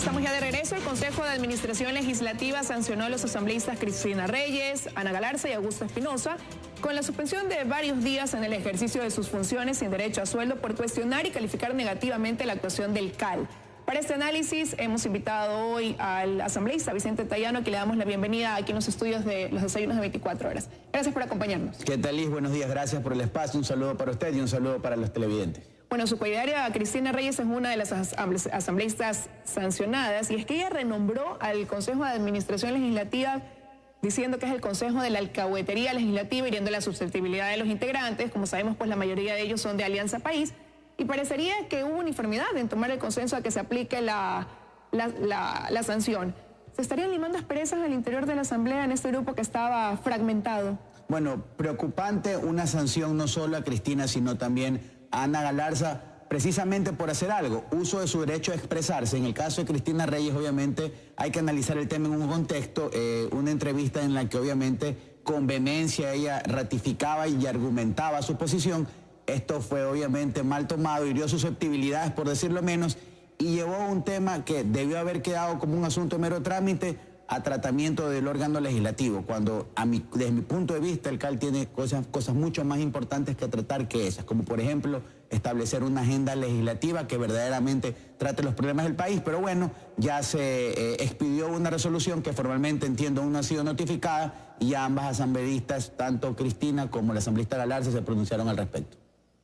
Estamos ya de regreso. El Consejo de Administración Legislativa sancionó a los asambleístas Cristina Reyes, Ana Galarza y Augusto Espinosa con la suspensión de varios días en el ejercicio de sus funciones sin derecho a sueldo por cuestionar y calificar negativamente la actuación del CAL. Para este análisis hemos invitado hoy al asambleísta Vicente Tayano, que le damos la bienvenida aquí en los estudios de los desayunos de 24 horas. Gracias por acompañarnos. ¿Qué tal, Liz? Buenos días, gracias por el espacio. Un saludo para usted y un saludo para los televidentes. Bueno, su coidaria Cristina Reyes es una de las asambleístas sancionadas, y es que ella renombró al Consejo de Administración Legislativa diciendo que es el Consejo de la Alcahuetería Legislativa, hiriendo la susceptibilidad de los integrantes. Como sabemos, pues la mayoría de ellos son de Alianza País, y parecería que hubo uniformidad en tomar el consenso a que se aplique la sanción. ¿Se estarían limando asperezas al interior de la Asamblea en este grupo que estaba fragmentado? Bueno, preocupante una sanción no solo a Cristina, sino también a Ana Galarza, precisamente por hacer algo, uso de su derecho a expresarse. En el caso de Cristina Reyes, obviamente, hay que analizar el tema en un contexto, una entrevista en la que obviamente con vehemencia ella ratificaba y argumentaba su posición. Esto fue obviamente mal tomado, hirió susceptibilidades, por decirlo menos, y llevó a un tema que debió haber quedado como un asunto de mero trámite a tratamiento del órgano legislativo, cuando desde mi punto de vista el CAL tiene cosas mucho más importantes que tratar que esas, como por ejemplo establecer una agenda legislativa que verdaderamente trate los problemas del país. Pero bueno, ya se expidió una resolución que formalmente, entiendo, aún no ha sido notificada, y ambas asambleístas, tanto Cristina como la asambleísta Galarza, se pronunciaron al respecto.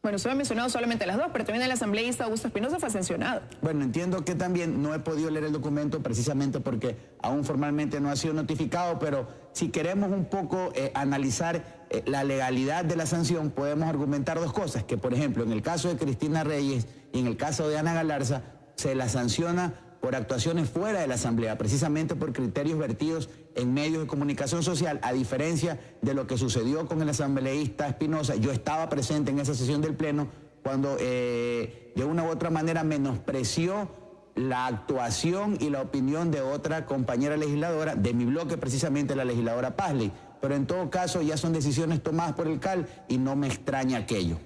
Bueno, se han mencionado solamente las dos, pero también el asambleísta Augusto Espinosa fue sancionado. Bueno, entiendo que también no he podido leer el documento precisamente porque aún formalmente no ha sido notificado, pero si queremos un poco analizar la legalidad de la sanción, podemos argumentar dos cosas, que por ejemplo en el caso de Cristina Reyes y en el caso de Ana Galarza se la sanciona por actuaciones fuera de la Asamblea, precisamente por criterios vertidos en medios de comunicación social, a diferencia de lo que sucedió con el asambleísta Espinosa. Yo estaba presente en esa sesión del Pleno cuando de una u otra manera menospreció la actuación y la opinión de otra compañera legisladora de mi bloque, precisamente la legisladora Pazley. Pero en todo caso ya son decisiones tomadas por el CAL y no me extraña aquello.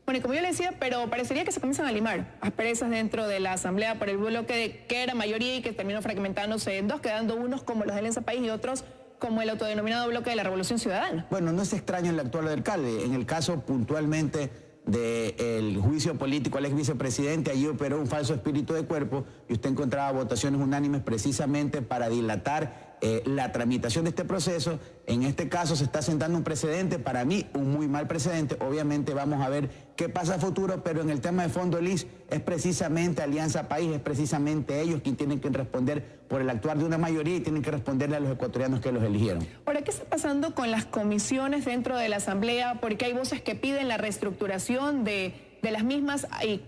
Bueno, y como yo le decía, pero parecería que se comienzan a limar asperezas dentro de la Asamblea por el bloque que era mayoría y que terminó fragmentándose en dos, quedando unos como los de Alianza País y otros como el autodenominado bloque de la Revolución Ciudadana. Bueno, no es extraño en el actual alcalde. En el caso puntualmente del juicio político al ex vicepresidente, allí operó un falso espíritu de cuerpo y usted encontraba votaciones unánimes precisamente para dilatar la tramitación de este proceso. En este caso se está sentando un precedente, para mí un muy mal precedente. Obviamente vamos a ver qué pasa a futuro, pero en el tema de fondo, Liz, es precisamente Alianza País, es precisamente ellos quienes tienen que responder por el actuar de una mayoría y tienen que responderle a los ecuatorianos que los eligieron. Ahora, ¿qué está pasando con las comisiones dentro de la Asamblea? Porque hay voces que piden la reestructuración de las mismas, y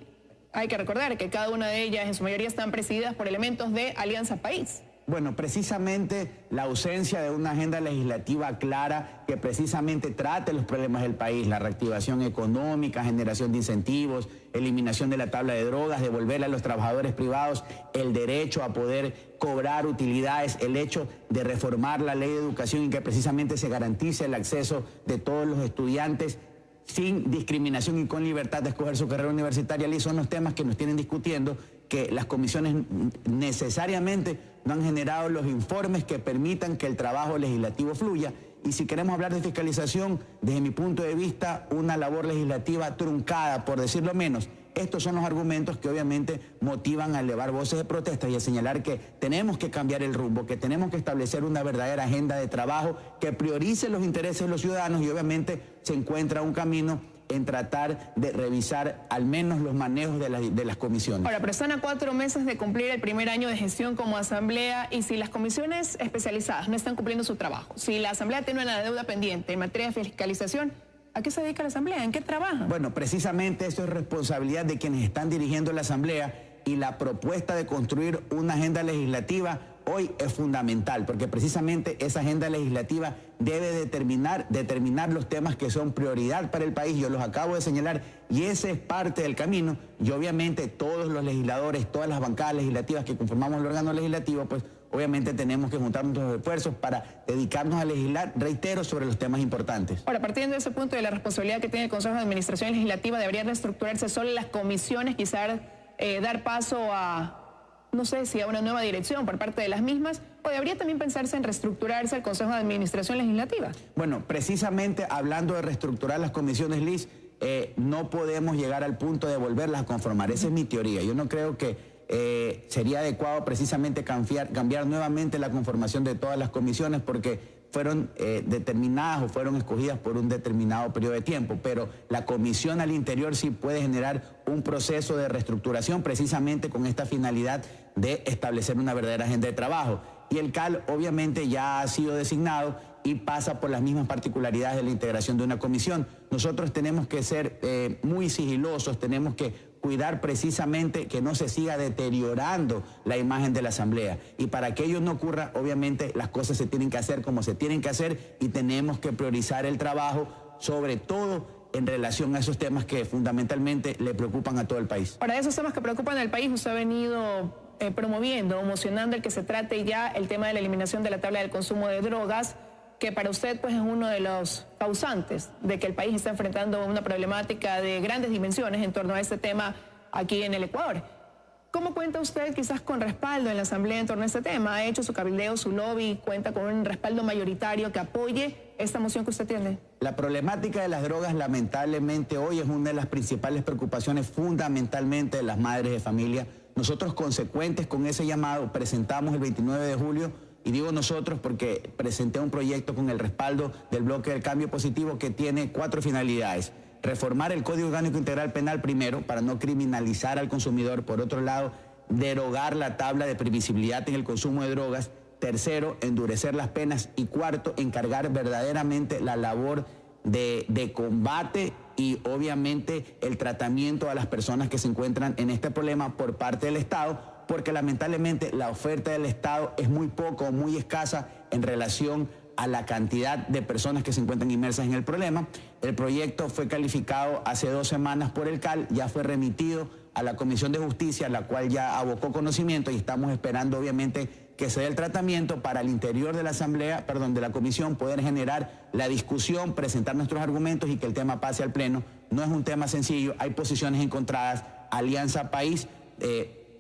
hay que recordar que cada una de ellas en su mayoría están presididas por elementos de Alianza País. Bueno, precisamente la ausencia de una agenda legislativa clara que precisamente trate los problemas del país, la reactivación económica, generación de incentivos, eliminación de la tabla de drogas, devolverle a los trabajadores privados el derecho a poder cobrar utilidades, el hecho de reformar la ley de educación y que precisamente se garantice el acceso de todos los estudiantes sin discriminación y con libertad de escoger su carrera universitaria. Y son los temas que nos tienen discutiendo, que las comisiones necesariamente no han generado los informes que permitan que el trabajo legislativo fluya. Y si queremos hablar de fiscalización, desde mi punto de vista, una labor legislativa truncada, por decirlo menos. Estos son los argumentos que obviamente motivan a elevar voces de protesta y a señalar que tenemos que cambiar el rumbo, que tenemos que establecer una verdadera agenda de trabajo que priorice los intereses de los ciudadanos, y obviamente se encuentra un camino en tratar de revisar al menos los manejos de las comisiones. Ahora, pero están a 4 meses de cumplir el primer año de gestión como Asamblea, y si las comisiones especializadas no están cumpliendo su trabajo, si la Asamblea tiene una deuda pendiente en materia de fiscalización, ¿a qué se dedica la Asamblea? ¿En qué trabaja? Bueno, precisamente eso es responsabilidad de quienes están dirigiendo la Asamblea, y la propuesta de construir una agenda legislativa hoy es fundamental, porque precisamente esa agenda legislativa debe determinar los temas que son prioridad para el país. Yo los acabo de señalar y ese es parte del camino, y obviamente todos los legisladores, todas las bancadas legislativas que conformamos el órgano legislativo, pues obviamente tenemos que juntar nuestros esfuerzos para dedicarnos a legislar, reitero, sobre los temas importantes. Ahora, partiendo de ese punto de la responsabilidad que tiene el Consejo de Administración Legislativa, deberían reestructurarse solo las comisiones, quizás dar paso a no sé si a una nueva dirección por parte de las mismas, o debería también pensarse en reestructurarse el Consejo de Administración Legislativa. Bueno, precisamente hablando de reestructurar las comisiones, Liz, no podemos llegar al punto de volverlas a conformar. Esa es mi teoría. Yo no creo que sería adecuado precisamente cambiar nuevamente la conformación de todas las comisiones, porque fueron determinadas o fueron escogidas por un determinado periodo de tiempo, pero la comisión al interior sí puede generar un proceso de reestructuración precisamente con esta finalidad de establecer una verdadera agenda de trabajo. Y el CAL obviamente ya ha sido designado y pasa por las mismas particularidades de la integración de una comisión. Nosotros tenemos que ser muy sigilosos, tenemos que cuidar precisamente que no se siga deteriorando la imagen de la Asamblea. Y para que ello no ocurra, obviamente las cosas se tienen que hacer como se tienen que hacer y tenemos que priorizar el trabajo, sobre todo en relación a esos temas que fundamentalmente le preocupan a todo el país. Ahora, esos temas que preocupan al país, usted ha venido promoviendo, emocionando el que se trate ya el tema de la eliminación de la tabla del consumo de drogas, que para usted pues es uno de los causantes de que el país está enfrentando una problemática de grandes dimensiones en torno a este tema aquí en el Ecuador. ¿Cómo cuenta usted quizás con respaldo en la Asamblea en torno a este tema? ¿Ha hecho su cabildeo, su lobby, cuenta con un respaldo mayoritario que apoye esta moción que usted tiene? La problemática de las drogas lamentablemente hoy es una de las principales preocupaciones fundamentalmente de las madres de familia. Nosotros, consecuentes con ese llamado, presentamos el 29 de julio, y digo nosotros porque presenté un proyecto con el respaldo del Bloque del Cambio Positivo que tiene 4 finalidades. Reformar el Código Orgánico Integral Penal primero, para no criminalizar al consumidor. Por otro lado, derogar la tabla de previsibilidad en el consumo de drogas. Tercero, endurecer las penas. Y cuarto, encargar verdaderamente la labor de combate y obviamente el tratamiento a las personas que se encuentran en este problema por parte del Estado, porque lamentablemente la oferta del Estado es muy poco, muy escasa en relación a la cantidad de personas que se encuentran inmersas en el problema. El proyecto fue calificado hace 2 semanas por el CAL, ya fue remitido a la Comisión de Justicia, la cual ya abocó conocimiento y estamos esperando obviamente que se dé el tratamiento para al interior de la Asamblea, perdón, de la Comisión, poder generar la discusión, presentar nuestros argumentos y que el tema pase al Pleno. No es un tema sencillo, hay posiciones encontradas. Alianza País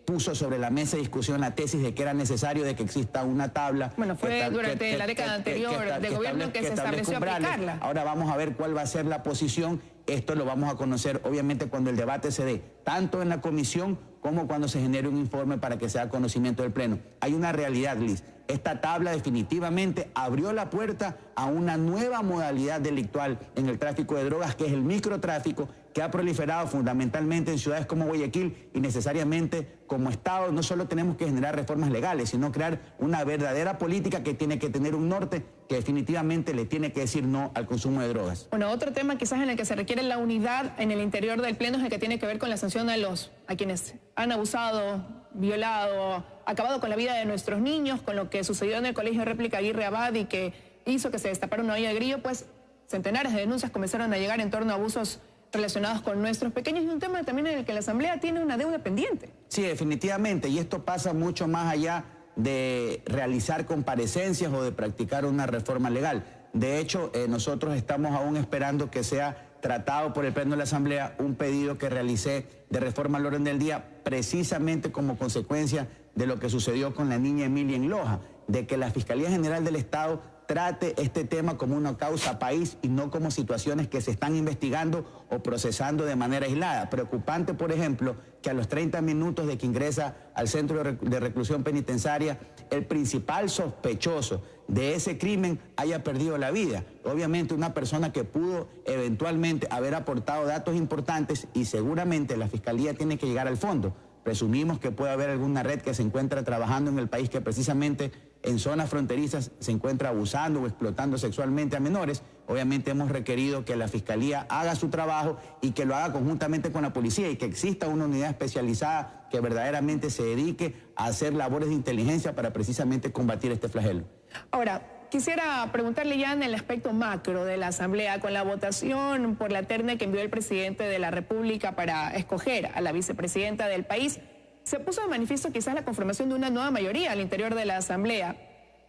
puso sobre la mesa de discusión la tesis de que era necesario de que exista una tabla. Bueno, fue durante la década anterior de gobierno que se estableció aplicarla. Ahora vamos a ver cuál va a ser la posición. Esto lo vamos a conocer obviamente cuando el debate se dé, tanto en la comisión como cuando se genere un informe para que sea conocimiento del Pleno. Hay una realidad, Liz. Esta tabla definitivamente abrió la puerta a una nueva modalidad delictual en el tráfico de drogas, que es el microtráfico, que ha proliferado fundamentalmente en ciudades como Guayaquil, y necesariamente como Estado no solo tenemos que generar reformas legales, sino crear una verdadera política que tiene que tener un norte que definitivamente le tiene que decir no al consumo de drogas. Bueno, otro tema quizás en el que se requiere la unidad en el interior del Pleno es el que tiene que ver con la sanción a quienes han abusado, violado, acabado con la vida de nuestros niños, con lo que sucedió en el Colegio Réplica Aguirre Abad y que hizo que se destapara una olla de grillo. Pues centenares de denuncias comenzaron a llegar en torno a abusos relacionados con nuestros pequeños, y un tema también en el que la Asamblea tiene una deuda pendiente. Sí, definitivamente, y esto pasa mucho más allá de realizar comparecencias o de practicar una reforma legal. De hecho, nosotros estamos aún esperando que sea tratado por el Pleno de la Asamblea un pedido que realicé de reforma al orden del día, precisamente como consecuencia de lo que sucedió con la niña Emilia en Loja, de que la Fiscalía General del Estado trate este tema como una causa país y no como situaciones que se están investigando o procesando de manera aislada. Preocupante, por ejemplo, que a los 30 minutos de que ingresa al centro de reclusión penitenciaria, el principal sospechoso de ese crimen haya perdido la vida. Obviamente una persona que pudo eventualmente haber aportado datos importantes, y seguramente la Fiscalía tiene que llegar al fondo. Presumimos que puede haber alguna red que se encuentra trabajando en el país que precisamente en zonas fronterizas se encuentra abusando o explotando sexualmente a menores. Obviamente hemos requerido que la Fiscalía haga su trabajo y que lo haga conjuntamente con la policía, y que exista una unidad especializada que verdaderamente se dedique a hacer labores de inteligencia para precisamente combatir este flagelo. Ahora, quisiera preguntarle ya en el aspecto macro de la Asamblea, con la votación por la terna que envió el presidente de la República para escoger a la vicepresidenta del país, se puso de manifiesto quizás la conformación de una nueva mayoría al interior de la Asamblea.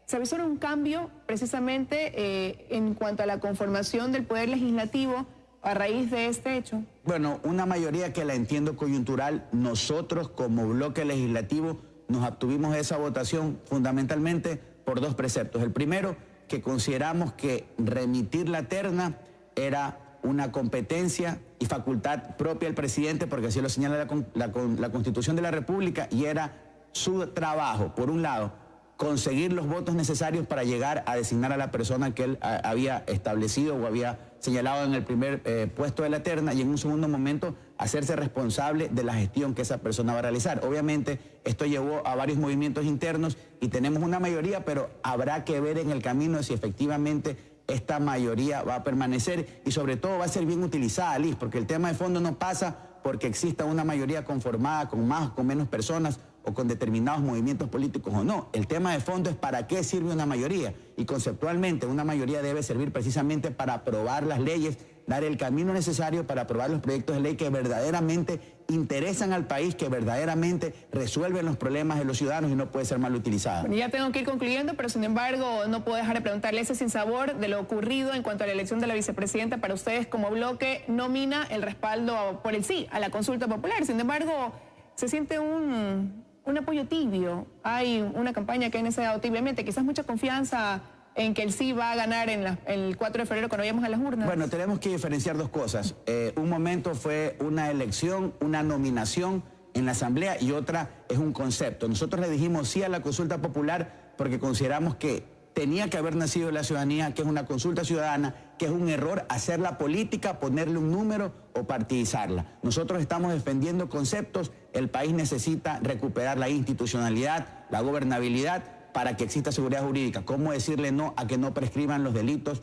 ¿Se avisora un cambio precisamente en cuanto a la conformación del Poder Legislativo a raíz de este hecho? Bueno, una mayoría que la entiendo coyuntural. Nosotros como bloque legislativo nos abstuvimos de esa votación fundamentalmente por dos preceptos. El primero, que consideramos que remitir la terna era una competencia y facultad propia del presidente, porque así lo señala la Constitución de la República, y era su trabajo, por un lado, conseguir los votos necesarios para llegar a designar a la persona que él había establecido o había señalado en el primer puesto de la terna, y en un segundo momento hacerse responsable de la gestión que esa persona va a realizar. Obviamente esto llevó a varios movimientos internos y tenemos una mayoría, pero habrá que ver en el camino si efectivamente esta mayoría va a permanecer y sobre todo va a ser bien utilizada, Liz, porque el tema de fondo no pasa porque exista una mayoría conformada con más o con menos personas o con determinados movimientos políticos o no. El tema de fondo es para qué sirve una mayoría, y conceptualmente una mayoría debe servir precisamente para aprobar las leyes, dar el camino necesario para aprobar los proyectos de ley que verdaderamente interesan al país, que verdaderamente resuelven los problemas de los ciudadanos, y no puede ser mal utilizada. Bueno, ya tengo que ir concluyendo, pero sin embargo no puedo dejar de preguntarle ese sinsabor de lo ocurrido en cuanto a la elección de la vicepresidenta. Para ustedes como bloque no mina el respaldo por el sí a la consulta popular. Sin embargo, se siente un apoyo tibio. Hay una campaña que ha iniciado tibiamente, quizás mucha confianza en que el sí va a ganar el 4 de febrero cuando vayamos a las urnas. Bueno, tenemos que diferenciar dos cosas. Un momento fue una elección, una nominación en la Asamblea, y otra es un concepto. Nosotros le dijimos sí a la consulta popular porque consideramos que tenía que haber nacido de la ciudadanía, que es una consulta ciudadana, que es un error hacerla política, ponerle un número o partidizarla. Nosotros estamos defendiendo conceptos. El país necesita recuperar la institucionalidad, la gobernabilidad, para que exista seguridad jurídica. ¿Cómo decirle no a que no prescriban los delitos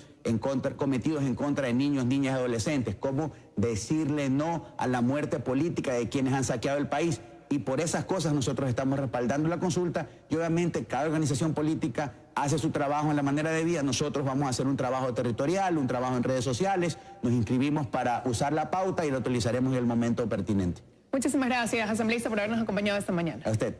cometidos en contra de niños, niñas y adolescentes? ¿Cómo decirle no a la muerte política de quienes han saqueado el país? Y por esas cosas nosotros estamos respaldando la consulta, y obviamente cada organización política hace su trabajo en la manera debida. Nosotros vamos a hacer un trabajo territorial, un trabajo en redes sociales, nos inscribimos para usar la pauta y la utilizaremos en el momento pertinente. Muchísimas gracias, asambleísta, por habernos acompañado esta mañana. A usted.